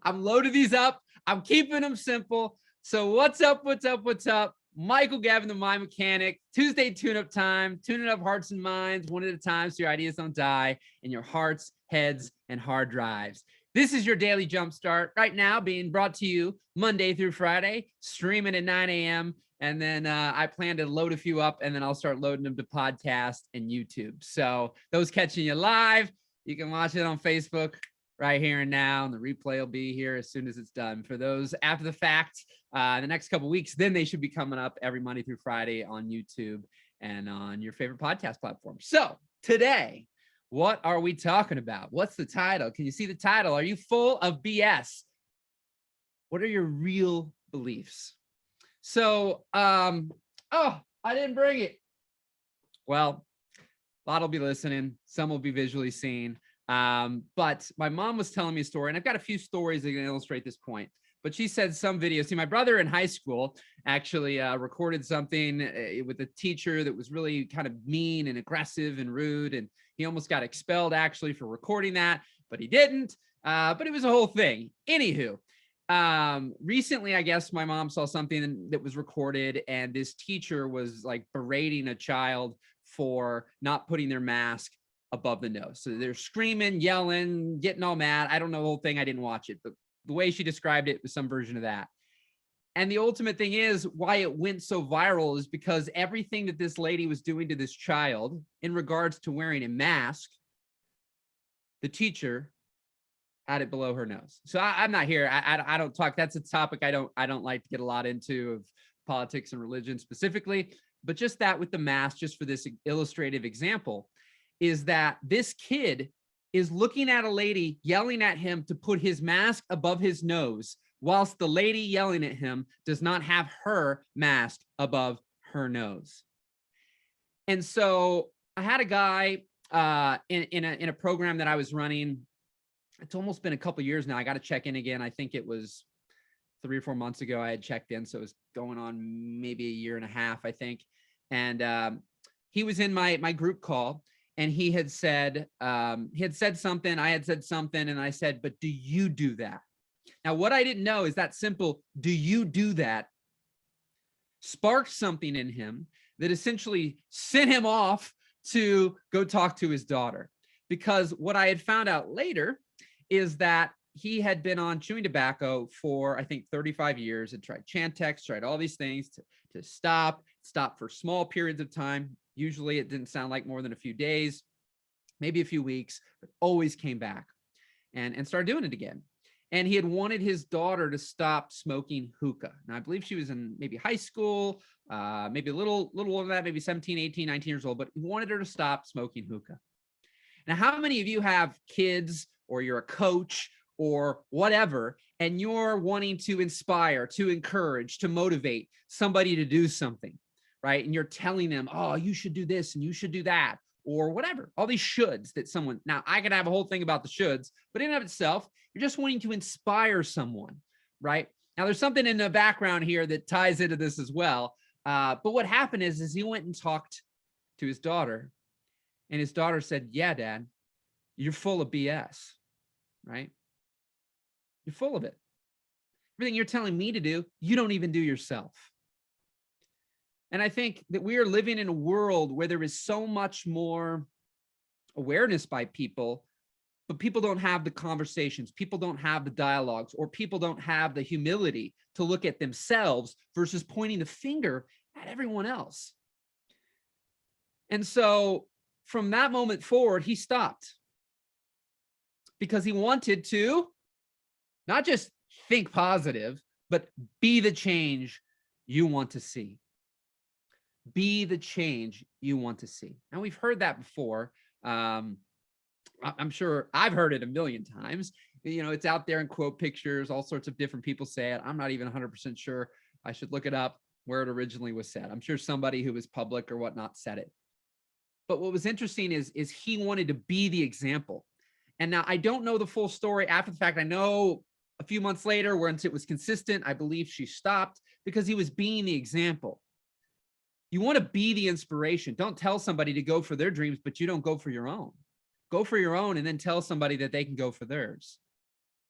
I'm loading these up. I'm keeping them simple. So what's up? What's up? What's up? Michael Gavin, the Mind Mechanic. Tuesday tune-up time. Tuning up hearts and minds one at a time so your ideas don't die in your hearts, heads, and hard drives. This is your daily jumpstart right now being brought to you Monday through Friday, streaming at 9 a.m. And then I plan to load a few up and then I'll start loading them to podcast and YouTube. So those catching you live, you can watch it on Facebook right here and now, and the replay will be here as soon as it's done. For those after the fact, the next couple of weeks, then they should be coming up every Monday through Friday on YouTube and on your favorite podcast platform. So today, what are we talking about? What's the title? Can you see the title? Are you full of BS? What are your real beliefs? So, oh, I didn't bring it. Well, a lot will be listening. Some will be visually seen. But my mom was telling me a story, and I've got a few stories that can illustrate this point. But she said some videos. See, my brother in high school actually recorded something with a teacher that was really kind of mean and aggressive and rude, and he almost got expelled actually for recording that, but he didn't. But it was a whole thing. Anywho, recently, I guess my mom saw something that was recorded, and this teacher was like berating a child for not putting their mask above the nose. So they're screaming, yelling, getting all mad. I don't know the whole thing. I didn't watch it, but the way she described it was some version of that. And the ultimate thing is why it went so viral is because everything that this lady was doing to this child in regards to wearing a mask, the teacher had it below her nose. So I'm not here. I don't talk. That's a topic I don't like to get a lot into, of politics and religion specifically, but just that with the mask, just for this illustrative example, is that this kid is looking at a lady yelling at him to put his mask above his nose, whilst the lady yelling at him does not have her mask above her nose. And so I had a guy in a program that I was running. It's almost been a couple of years now. I got to check in again. I think it was 3 or 4 months ago I had checked in. So it was going on maybe a year and a half, I think. And he was in my group call. And he had said something, I had said something, and I said, but do you do that? Now, what I didn't know is that simple, do you do that, sparked something in him that essentially sent him off to go talk to his daughter. Because what I had found out later is that he had been on chewing tobacco for, I think, 35 years, and tried Chantix, tried all these things to stop for small periods of time. Usually it didn't sound like more than a few days, maybe a few weeks, but always came back and started doing it again. And he had wanted his daughter to stop smoking hookah. Now, I believe she was in maybe high school, maybe a little older than that, maybe 17, 18, 19 years old, but he wanted her to stop smoking hookah. Now, how many of you have kids, or you're a coach or whatever, and you're wanting to inspire, to encourage, to motivate somebody to do something, right? And you're telling them, oh, you should do this and you should do that, or whatever, all these shoulds that someone, now I could have a whole thing about the shoulds, but in and of itself, you're just wanting to inspire someone, right? Now there's something in the background here that ties into this as well. But what happened is he went and talked to his daughter, and his daughter said, yeah, Dad, you're full of BS, right? You're full of it. Everything you're telling me to do, you don't even do yourself. And I think that we are living in a world where there is so much more awareness by people, but people don't have the conversations, people don't have the dialogues, or people don't have the humility to look at themselves versus pointing the finger at everyone else. And so from that moment forward, he stopped, because he wanted to not just think positive, but be the change you want to see. Be the change you want to see. And we've heard that before. I'm sure I've heard it a million times. You know, it's out there in quote pictures, all sorts of different people say it. I'm not even 100% sure. I should look it up where it originally was said. I'm sure somebody who was public or whatnot said it. But what was interesting is he wanted to be the example. And now I don't know the full story after the fact. I know a few months later, once it was consistent, I believe she stopped, because he was being the example. You want to be the inspiration. Don't tell somebody to go for their dreams, but you don't go for your own. Go for your own, and then tell somebody that they can go for theirs.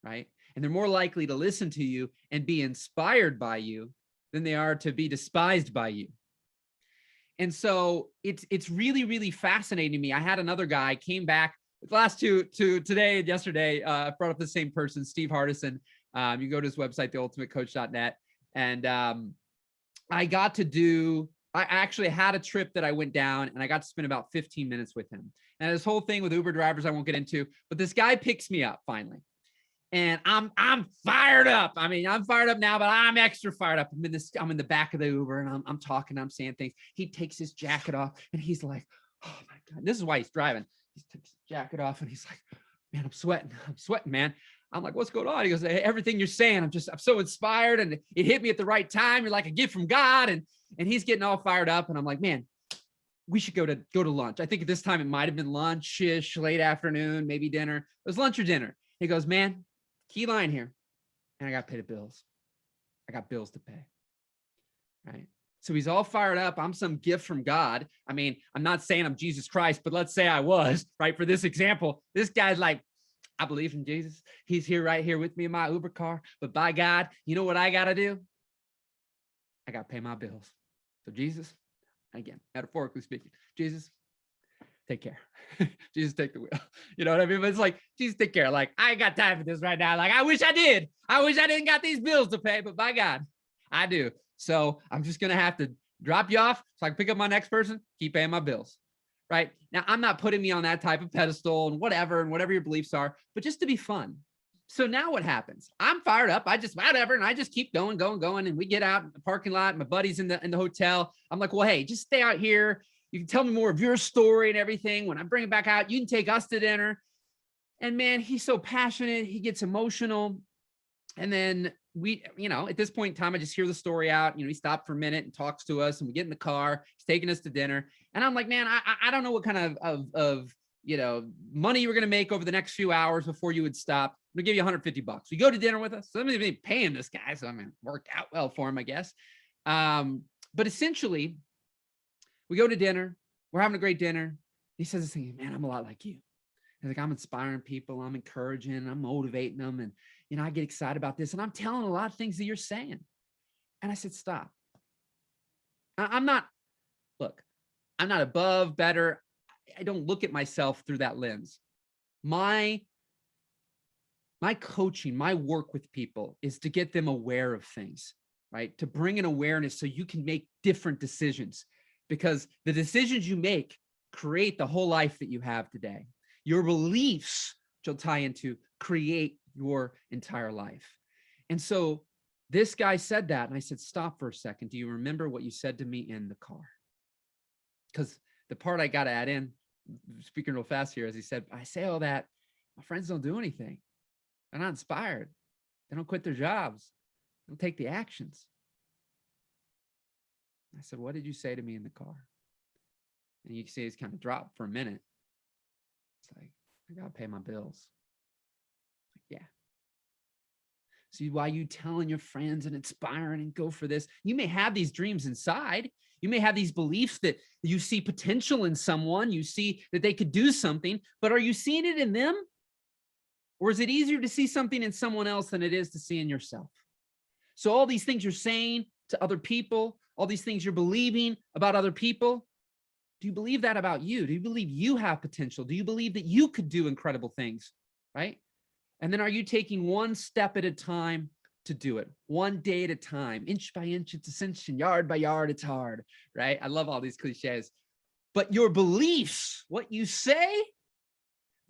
right? And they're more likely to listen to you and be inspired by you than they are to be despised by you. And so it's really, really fascinating to me. I had another guy came back the last two today and yesterday. I brought up the same person, Steve Hardison. You can go to his website, theultimatecoach.net. And I actually had a trip that I went down and I got to spend about 15 minutes with him. And this whole thing with Uber drivers, I won't get into, but this guy picks me up finally. And I'm fired up. I mean, I'm fired up now, but I'm extra fired up. I'm in the back of the Uber and I'm talking, I'm saying things. He takes his jacket off and he's like, oh my God, this is why he's driving. He takes his jacket off and he's like, man, I'm sweating, man. I'm like, what's going on? He goes, hey, everything you're saying, I'm so inspired and it hit me at the right time. You're like a gift from God. And he's getting all fired up. And I'm like, man, we should go to lunch. I think at this time it might've been lunch-ish, late afternoon, maybe dinner. It was lunch or dinner. He goes, man, key line here. And I got to pay the bills. I got bills to pay. Right. So he's all fired up. I'm some gift from God. I mean, I'm not saying I'm Jesus Christ, but let's say I was, right? For this example, this guy's like, I believe in Jesus. He's here right here with me in my Uber car. But by God, you know what I got to do? I got to pay my bills. So Jesus, again, metaphorically speaking, Jesus, take care. Jesus, take the wheel. You know what I mean? But it's like, Jesus, take care. Like, I ain't got time for this right now. Like, I wish I did. I wish I didn't got these bills to pay, but by God, I do. So I'm just going to have to drop you off so I can pick up my next person, keep paying my bills. Right now, I'm not putting me on that type of pedestal and whatever your beliefs are, but just to be fun. So now what happens? I'm fired up. I just whatever. And I just keep going. And we get out in the parking lot. My buddy's in the hotel. I'm like, well, hey, just stay out here. You can tell me more of your story and everything. When I bring it back out, you can take us to dinner. And man, he's so passionate. He gets emotional. And then we, at this point in time, I just hear the story out. He stopped for a minute and talks to us and we get in the car. He's taking us to dinner. And I'm like, man, I don't know what kind of money you were going to make over the next few hours before you would stop. I'm gonna give you $150. You go to dinner with us. So I'm going to be paying this guy. So I mean, worked out well for him, I guess. But essentially, we go to dinner. We're having a great dinner. He says this thing, man, I'm a lot like you. He's like, I'm inspiring people. I'm encouraging. I'm motivating them. And, I get excited about this. And I'm telling a lot of things that you're saying. And I said, stop. I'm not above, better. I don't look at myself through that lens. My coaching, my work with people is to get them aware of things, right? To bring an awareness so you can make different decisions, because the decisions you make create the whole life that you have today. Your beliefs, which will tie into, create your entire life. And so this guy said that, and I said, stop for a second. Do you remember what you said to me in the car? Because the part I got to add in, speaking real fast here, as he said, I say all that, my friends don't do anything. They're not inspired. They don't quit their jobs. They don't take the actions. I said, what did you say to me in the car? And you can see he's kind of dropped for a minute. It's like, I got to pay my bills. Like, yeah. See, why you telling your friends and inspiring and go for this? You may have these dreams inside. You may have these beliefs that you see potential in someone. You see that they could do something, but are you seeing it in them? Or is it easier to see something in someone else than it is to see in yourself? So all these things you're saying to other people, all these things you're believing about other people, do you believe that about you? Do you believe you have potential? Do you believe that you could do incredible things, right? And then are you taking one step at a time to do it? One day at a time, inch by inch, it's ascension, yard by yard, it's hard, right? I love all these cliches. But your beliefs, what you say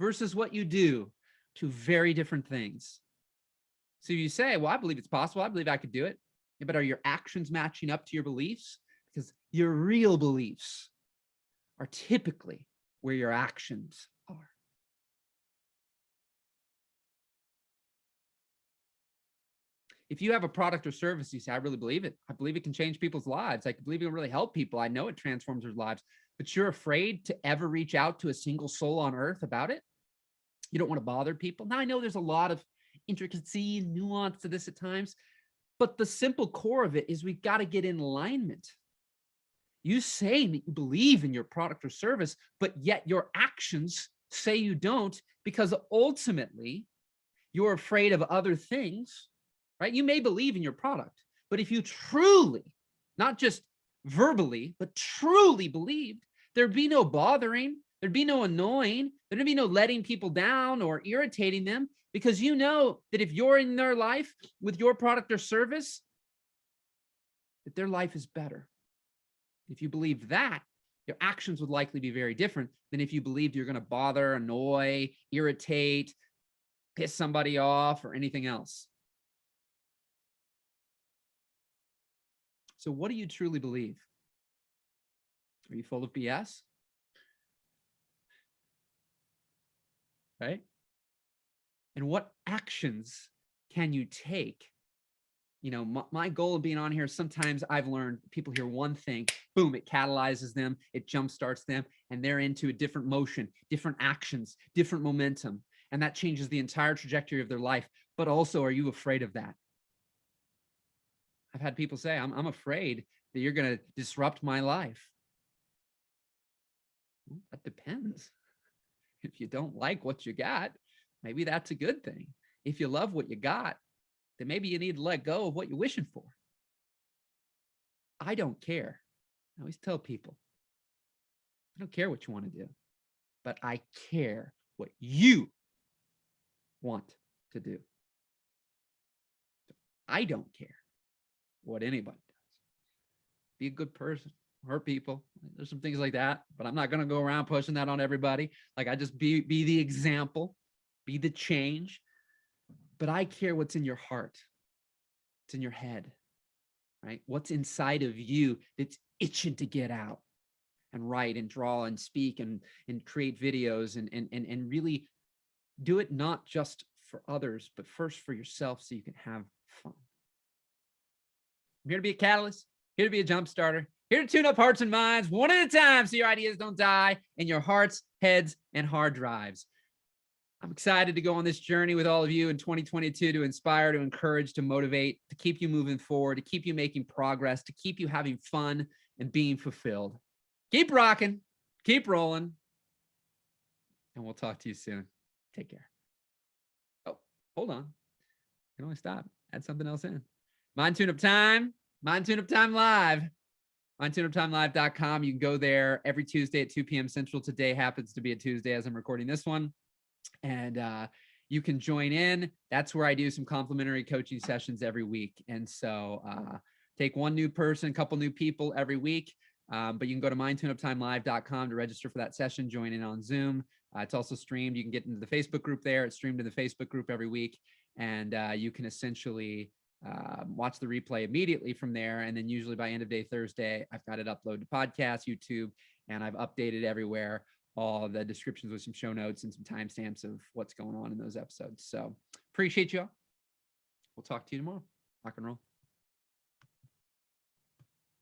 versus what you do, two very different things. So you say, well, I believe it's possible. I believe I could do it. Yeah, but are your actions matching up to your beliefs? Because your real beliefs are typically where your actions are. If you have a product or service, you say, I really believe it. I believe it can change people's lives. I believe it can really help people. I know it transforms their lives, but you're afraid to ever reach out to a single soul on earth about it. You don't want to bother people. Now, I know there's a lot of intricacy and nuance to this at times, but the simple core of it is we've got to get in alignment. You say that you believe in your product or service, but yet your actions say you don't, because ultimately you're afraid of other things, right? You may believe in your product, but if you truly, not just verbally, but truly believed, there'd be no bothering, there'd be no annoying, there'd be no letting people down or irritating them, because you know that if you're in their life with your product or service, that their life is better. If you believe that, your actions would likely be very different than if you believed you're going to bother, annoy, irritate, piss somebody off, or anything else. So what do you truly believe? Are you full of BS? Right? And what actions can you take? You know, my goal of being on here, sometimes I've learned people hear one thing, boom, it catalyzes them, it jumpstarts them, and they're into a different motion, different actions, different momentum. And that changes the entire trajectory of their life. But also, are you afraid of that? I've had people say, I'm afraid that you're going to disrupt my life. Well, that depends. If you don't like what you got, maybe that's a good thing. If you love what you got, then maybe you need to let go of what you're wishing for. I don't care. I always tell people, I don't care what you want to do, but I care what you want to do. I don't care what anybody does. Be a good person, hurt people. There's some things like that, but I'm not going to go around pushing that on everybody. Like, I just be the example, be the change. But I care what's in your heart. It's in your head, right? What's inside of you that's itching to get out and write and draw and speak and create videos and really do it not just for others, but first for yourself so you can have fun. I'm here to be a catalyst, here to be a jump starter, here to tune up hearts and minds one at a time so your ideas don't die in your hearts, heads, and hard drives. I'm excited to go on this journey with all of you in 2022 to inspire, to encourage, to motivate, to keep you moving forward, to keep you making progress, to keep you having fun and being fulfilled. Keep rocking, keep rolling, and we'll talk to you soon. Take care. Oh, hold on. You can only stop. Add something else in. Mind Tune Up Time, Mind Tune Up Time Live. MindTuneUpTimeLive.com. You can go there every Tuesday at 2 p.m. Central. Today happens to be a Tuesday as I'm recording this one. And you can join in. That's where I do some complimentary coaching sessions every week. And so take one new person, a couple new people every week. But you can go to MindTuneUpTimeLive.com to register for that session, join in on Zoom. It's also streamed. You can get into the Facebook group there. It's streamed in the Facebook group every week. And you can essentially watch the replay immediately from there. And then usually by end of day Thursday, I've got it uploaded to podcasts, YouTube, and I've updated everywhere all the descriptions with some show notes and some timestamps of what's going on in those episodes. So appreciate you all. We'll talk to you tomorrow. Rock and roll.